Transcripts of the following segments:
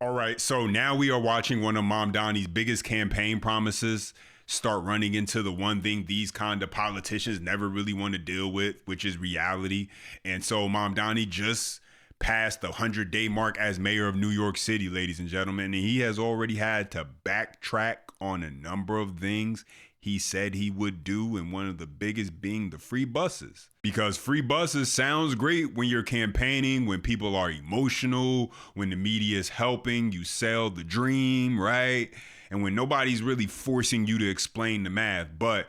All right, so now we are watching one of Mamdani's biggest campaign promises start running into the one thing these kind of politicians never really want to deal with, which is reality. And so Mamdani just passed the 100-day mark as mayor of New York City, ladies and gentlemen, and he has already had to backtrack on a number of things he said he would do, and one of the biggest being the free buses. Because free buses sounds great when you're campaigning, when people are emotional, when the media is helping you sell the dream, right? And when nobody's really forcing you to explain the math. But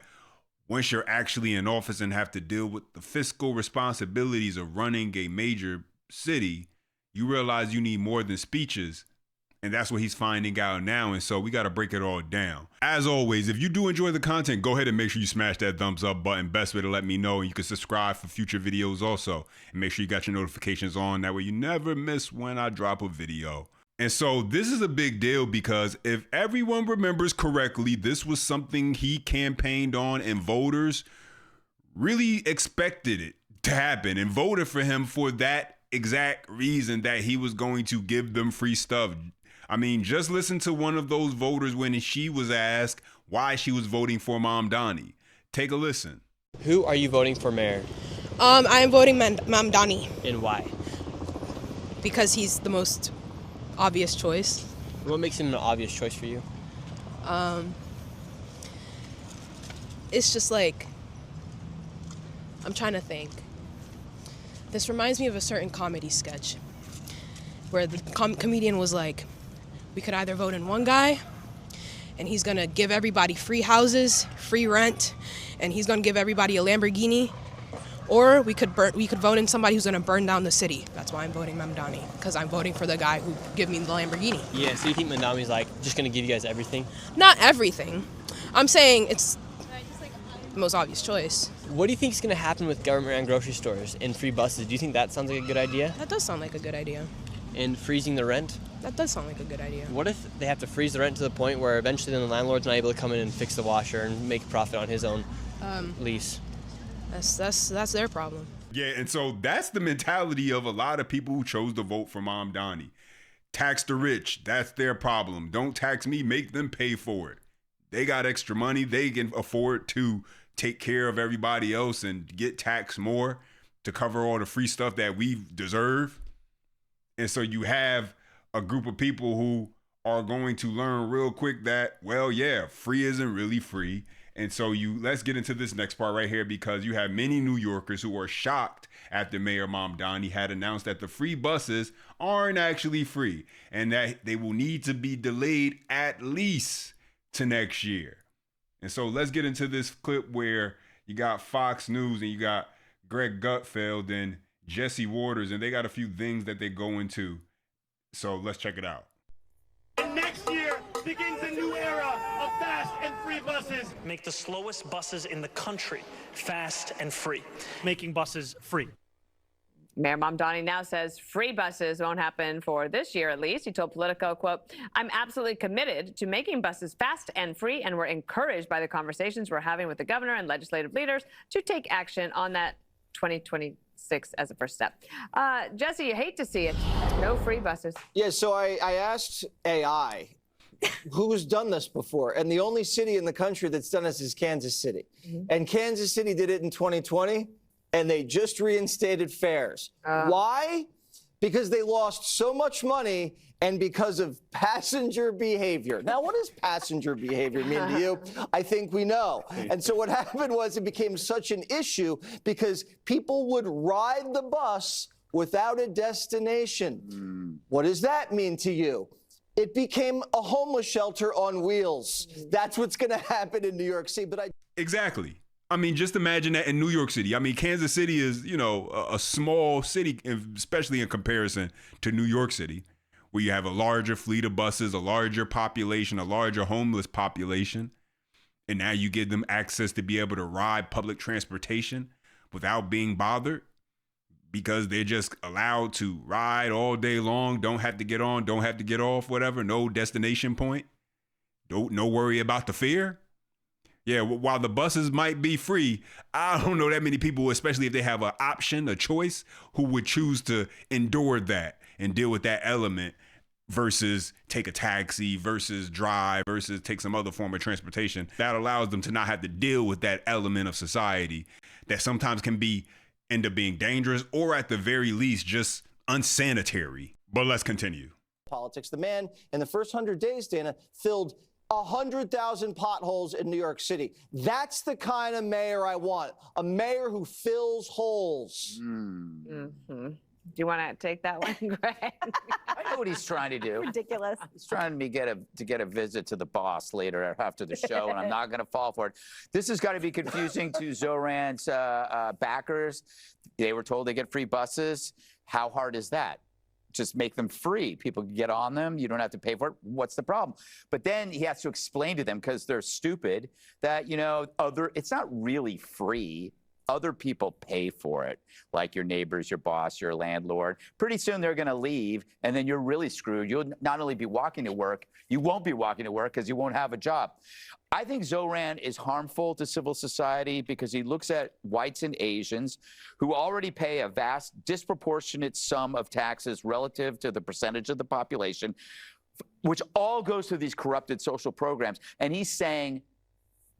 once you're actually in office and have to deal with the fiscal responsibilities of running a major city, you realize you need more than speeches. And that's what he's finding out now. And so we got to break it all down. As always, if you do enjoy the content, go ahead and make sure you smash that thumbs up button. Best way to let me know. And you can subscribe for future videos also. And make sure you got your notifications on. That way you never miss when I drop a video. And so this is a big deal because if everyone remembers correctly, this was something he campaigned on and voters really expected it to happen and voted for him for that exact reason, that he was going to give them free stuff. I mean, just listen to one of those voters when she was asked why she was voting for Mamdani. Take a listen. Who are you voting for mayor? I am voting Mamdani. And why? Because he's the most obvious choice. What makes him an obvious choice for you? It's just like, I'm trying to think. This reminds me of a certain comedy sketch where the comedian was like, we could either vote in one guy and he's gonna give everybody free houses, free rent, and he's gonna give everybody a Lamborghini, or we could vote in somebody who's gonna burn down the city. That's why I'm voting Mamdani, because I'm voting for the guy who give me the Lamborghini. Yeah, so you think Mamdani's like just gonna give you guys everything? Not everything. I'm saying it's the most obvious choice. What do you think is gonna happen with government-run grocery stores and free buses? Do you think that sounds like a good idea? That does sound like a good idea. And freezing the rent? That does sound like a good idea. What if they have to freeze the rent to the point where eventually then the landlord's not able to come in and fix the washer and make a profit on his own lease? That's their problem. Yeah, and so that's the mentality of a lot of people who chose to vote for Mamdani. Tax the rich, that's their problem. Don't tax me, make them pay for it. They got extra money, they can afford to take care of everybody else and get taxed more to cover all the free stuff that we deserve. And so you have a group of people who are going to learn real quick that, well, yeah, free isn't really free. And so let's get into this next part right here, because you have many New Yorkers who are shocked after Mayor Mamdani had announced that the free buses aren't actually free and that they will need to be delayed at least to next year. And so let's get into this clip where you got Fox News and you got Greg Gutfeld and Jesse Waters, and they got a few things that they go into. So let's check it out. And next year begins a new era of fast and free buses. Make the slowest buses in the country fast and free. Making buses free. Mayor Mamdani now says free buses won't happen for this year at least. He told Politico, quote, I'm absolutely committed to making buses fast and free, and we're encouraged by the conversations we're having with the governor and legislative leaders to take action on that 2026 as a first step. Jesse, you hate to see it. No free buses. Yeah, so I asked AI, who's done this before? And the only city in the country that's done this is Kansas City. And Kansas City did it in 2020, and they just reinstated fares. Why? Because they lost so much money and because of passenger behavior. Now, what does passenger behavior mean to you? I think we know. And so what happened was it became such an issue because people would ride the bus without a destination. What does that mean to you? It became a homeless shelter on wheels. That's what's going to happen in New York City. Exactly. I mean, just imagine that in New York City. I mean, Kansas City is, a small city, especially in comparison to New York City, where you have a larger fleet of buses, a larger population, a larger homeless population. And now you give them access to be able to ride public transportation without being bothered because they're just allowed to ride all day long, don't have to get on, don't have to get off, whatever, no destination point, no worry about the fare. Yeah, while the buses might be free, I don't know that many people, especially if they have an option, a choice, who would choose to endure that and deal with that element versus take a taxi versus drive versus take some other form of transportation. That allows them to not have to deal with that element of society that sometimes can end up being dangerous or at the very least just unsanitary. But let's continue. Politics. The man in the first 100 days, Dana, filled 100,000 potholes in New York City. That's the kind of mayor I want. A mayor who fills holes. Mm-hmm. Do you want to take that one, Greg? I know what he's trying to do. Ridiculous. He's trying to get a visit to the boss later after the show, and I'm not going to fall for it. This has got to be confusing to Zoran's backers. They were told they get free buses. How hard is that? Just make them free. People can get on them. You don't have to pay for it. What's the problem? But then he has to explain to them, because they're stupid, that, it's not really free. Other people pay for it, like your neighbors, your boss, your landlord. Pretty soon they're going to leave, and then you're really screwed. You'll not only be walking to work, you won't be walking to work because you won't have a job. I think Zoran is harmful to civil society because he looks at whites and Asians who already pay a vast, disproportionate sum of taxes relative to the percentage of the population, which all goes to these corrupted social programs. And he's saying,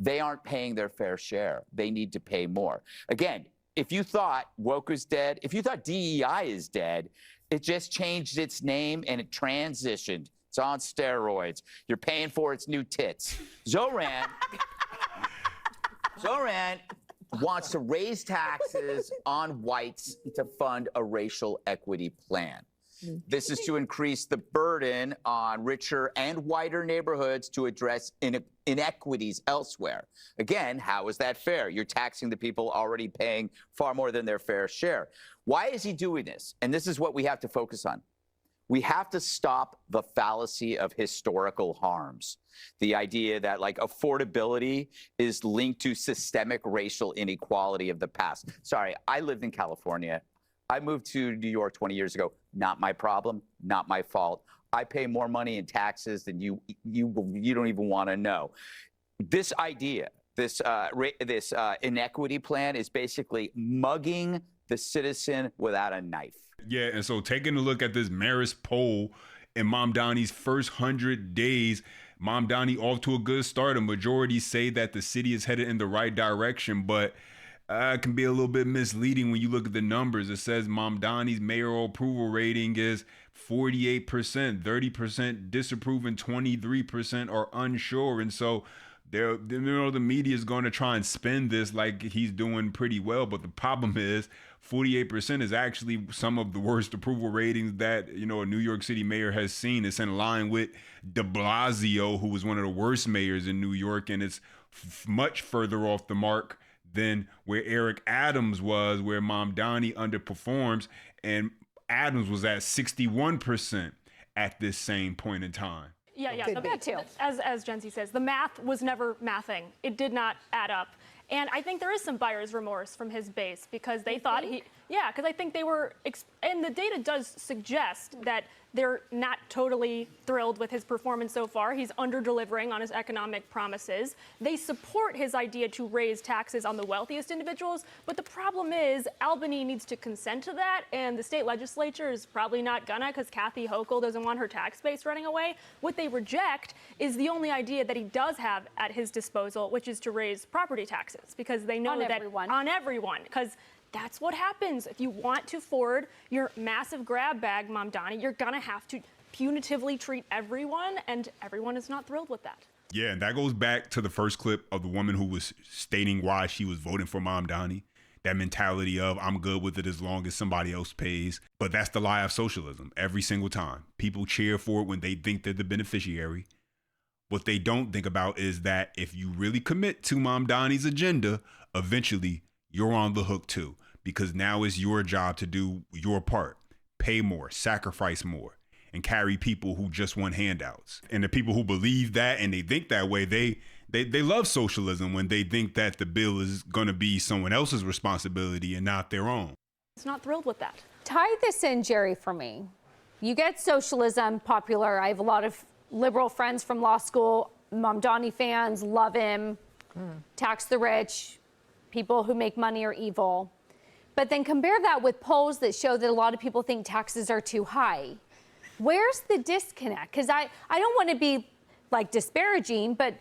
they aren't paying their fair share. They need to pay more. Again, if you thought woke was dead, if you thought DEI is dead, it just changed its name and it transitioned. It's on steroids. You're paying for its new tits. Zoran wants to raise taxes on whites to fund a racial equity plan. This is to increase the burden on richer and whiter neighborhoods to address inequities elsewhere. Again, how is that fair? You're taxing the people already paying far more than their fair share. Why is he doing this? And this is what we have to focus on. We have to stop the fallacy of historical harms. The idea that affordability is linked to systemic racial inequality of the past. Sorry, I lived in California. I moved to New York 20 years ago. Not my problem, not my fault. I pay more money in taxes than you don't even want to know. This idea, this inequity plan is basically mugging the citizen without a knife. Yeah, and so taking a look at this Marist poll in Mamdani's first 100 days, Mamdani off to a good start. A majority say that the city is headed in the right direction, but it can be a little bit misleading when you look at the numbers. It says Mamdani's mayoral approval rating is 48%, 30% disapprove, and 23% are unsure. And so the media is going to try and spin this like he's doing pretty well. But the problem is 48% is actually some of the worst approval ratings that, a New York City mayor has seen. It's in line with de Blasio, who was one of the worst mayors in New York. And it's much further off the mark than where Eric Adams was, where Mamdani underperforms, and Adams was at 61% at this same point in time. Yeah. As Jency says, the math was never mathing. It did not add up. And I think there is some buyer's remorse from his base because they thought because I think they were, and the data does suggest that they're not totally thrilled with his performance so far. He's under-delivering on his economic promises. They support his idea to raise taxes on the wealthiest individuals, but the problem is Albany needs to consent to that, and the state legislature is probably not gonna because Kathy Hochul doesn't want her tax base running away. What they reject is the only idea that he does have at his disposal, which is to raise property taxes, because they know on everyone, because that's what happens. If you want to forward your massive grab bag, Mamdani, you're going to have to punitively treat everyone, and everyone is not thrilled with that. Yeah, and that goes back to the first clip of the woman who was stating why she was voting for Mamdani. That mentality of, I'm good with it as long as somebody else pays. But that's the lie of socialism every single time. People cheer for it when they think they're the beneficiary. What they don't think about is that if you really commit to Mamdani's agenda, eventually you're on the hook too. Because now it's your job to do your part, pay more, sacrifice more, and carry people who just want handouts. And the people who believe that and they think that way, they love socialism when they think that the bill is going to be someone else's responsibility and not their own. It's not thrilled with that. Tie this in, Jerry, for me. You get socialism popular. I have a lot of liberal friends from law school, Mamdani fans, love him, tax the rich, people who make money are evil. But then compare that with polls that show that a lot of people think taxes are too high. Where's the disconnect? Because I don't want to be like disparaging, but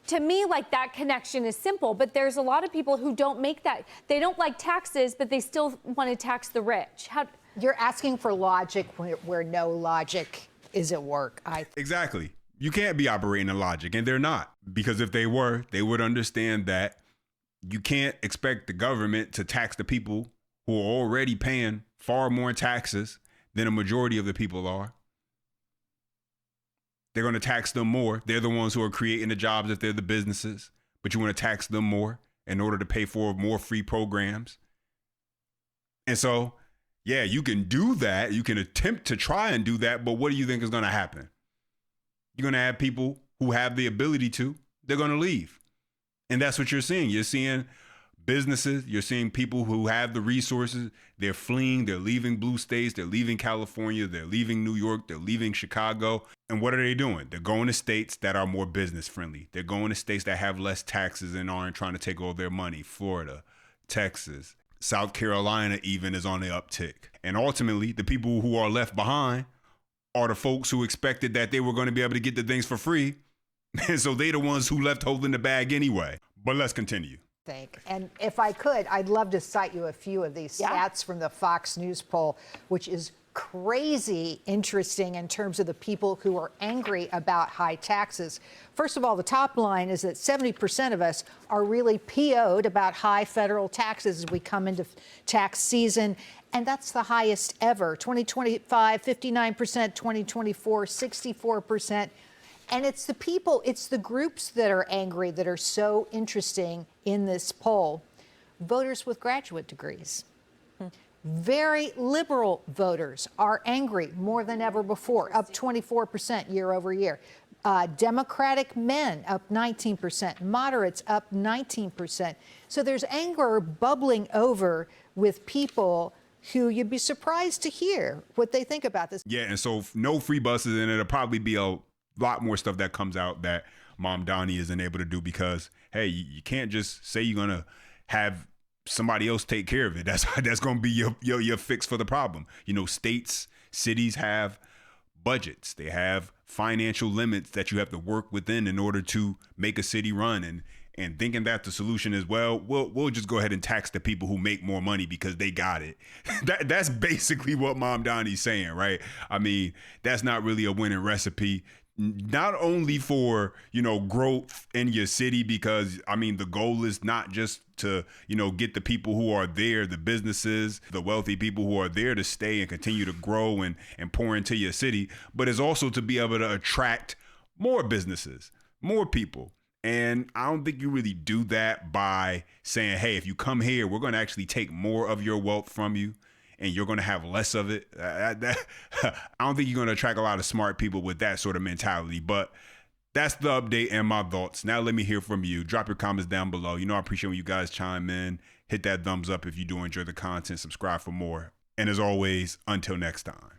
to me, like that connection is simple. But there's a lot of people who don't make that. They don't like taxes, but they still want to tax the rich. You're asking for logic where no logic is at work. Exactly. You can't be operating in logic, and they're not. Because if they were, they would understand that you can't expect the government to tax the people who are already paying far more taxes than a majority of the people are. They're going to tax them more. They're the ones who are creating the jobs if they're the businesses, but you want to tax them more in order to pay for more free programs. And so, yeah, you can do that. You can attempt to try and do that, but what do you think is going to happen? You're going to have people who have the ability to, they're going to leave. And that's what you're seeing. You're seeing businesses, you're seeing people who have the resources, they're fleeing, they're leaving blue states, they're leaving California, they're leaving New York, they're leaving Chicago. And what are they doing? They're going to states that are more business friendly. They're going to states that have less taxes and aren't trying to take all their money. Florida, Texas, South Carolina even is on the uptick. And ultimately, the people who are left behind are the folks who expected that they were going to be able to get the things for free. And so they're the ones who left holding the bag anyway. But let's continue. And if I could, I'd love to cite you a few of these stats from the Fox News poll, which is crazy interesting in terms of the people who are angry about high taxes. First of all, the top line is that 70% of us are really PO'd about high federal taxes as we come into tax season. And that's the highest ever. 2025, 59%, 2024, 64%. And it's the people, it's the groups that are angry that are so interesting in this poll. Voters with graduate degrees. Very liberal voters are angry more than ever before, up 24% year over year. Democratic men up 19%, moderates up 19%. So there's anger bubbling over with people who you'd be surprised to hear what they think about this. Yeah, and so no free buses, and it'll probably be a lot more stuff that comes out that Mamdani isn't able to do because, hey, you can't just say you're going to have somebody else take care of it. That's going to be your fix for the problem. You know, states, cities have budgets. They have financial limits that you have to work within in order to make a city run. And thinking that the solution is, well, we'll just go ahead and tax the people who make more money because they got it. That's basically what Mamdani's saying, right? I mean, that's not really a winning recipe. Not only for, you know, growth in your city, because, I mean, the goal is not just to, you know, get the people who are there, the businesses, the wealthy people who are there to stay and continue to grow and pour into your city, but it's also to be able to attract more businesses, more people. And I don't think you really do that by saying, hey, if you come here, we're going to actually take more of your wealth from you and you're going to have less of it. I don't think you're going to attract a lot of smart people with that sort of mentality. But that's the update and my thoughts. Now let me hear from you. Drop your comments down below. You know, I appreciate when you guys chime in. Hit that thumbs up if you do enjoy the content. Subscribe for more. And as always, until next time.